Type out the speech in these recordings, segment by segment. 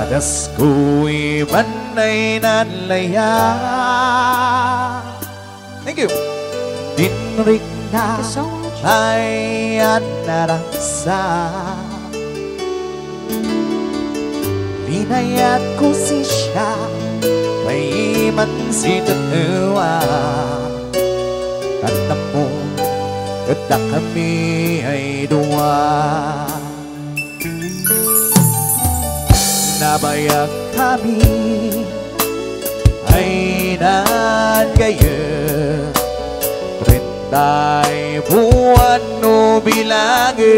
Das ko'y manay nanlaya. Thank you. Dinrik na ay anarasa. Linayat ko si siya, may man si tatawa. Kata mo, kada kami ay dua. Nabayag kami ay nagaya. 30 buwan no bilangin.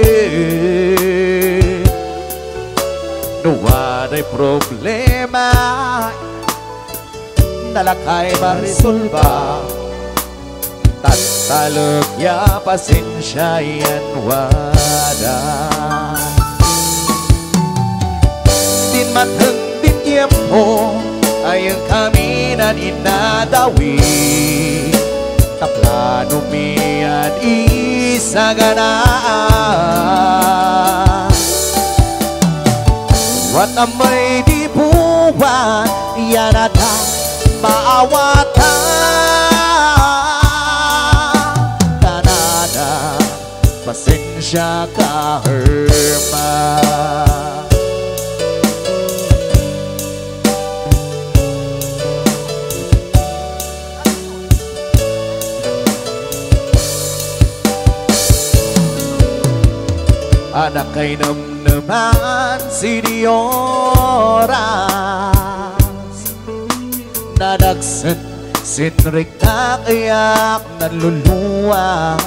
Nuwaday problema nalakay marisolba. Tatalog ya pasensya yan wada. Din mateng din tiempo ayang kami nan inadawi. Taplano miyan isaganaan. Wat amay di buwan yan ada maawatan. Kanada pasensya ka Herman. Anak kay namnaman si Dioras. Nadagsan sinrik na kayak naluluwa.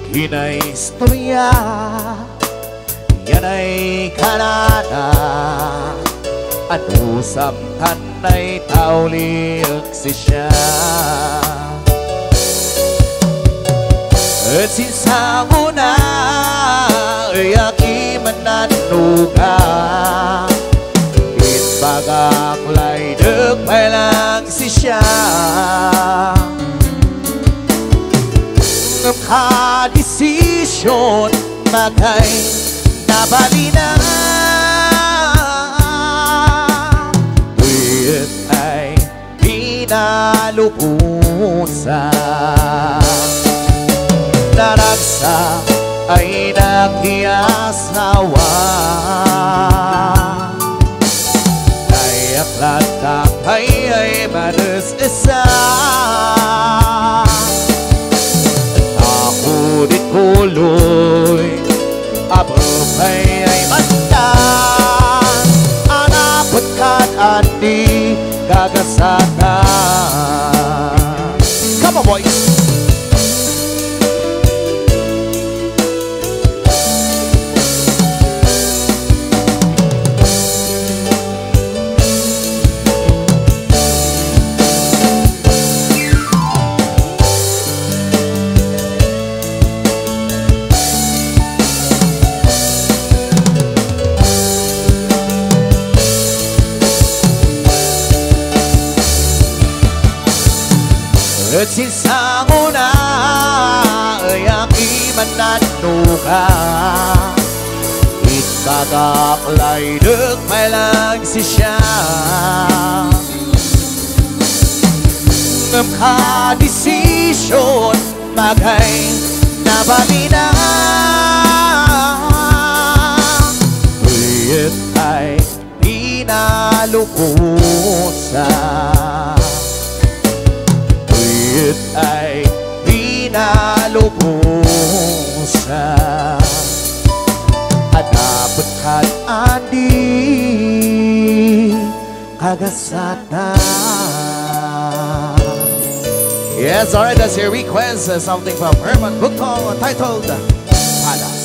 Kinaistorya yan ay Kanada. Ano samtan ay tauliak si siya. At sinsamo na ay aki mananuga. Itbagak laydag may lang si siya. Ng kadesisyon magay nabali na. Wait ay pinalupusan. Naragsa ay naghiasawa. Nayaklat kapay ay manas-isa. Ako di tuloy abay ay mandan. Anapat kat andi gagasatan. Come on boys. At sinsamo na ay aki mananuga. Itbagak laydag may lang si siya. Ng kadesisyon magay nabali na. Uyit ay pinalupusan. It ay pinalupusan. At dapat kat andi kagasatan. Yes, alright, that's your request. Something from Herman Bugtong titled Pada.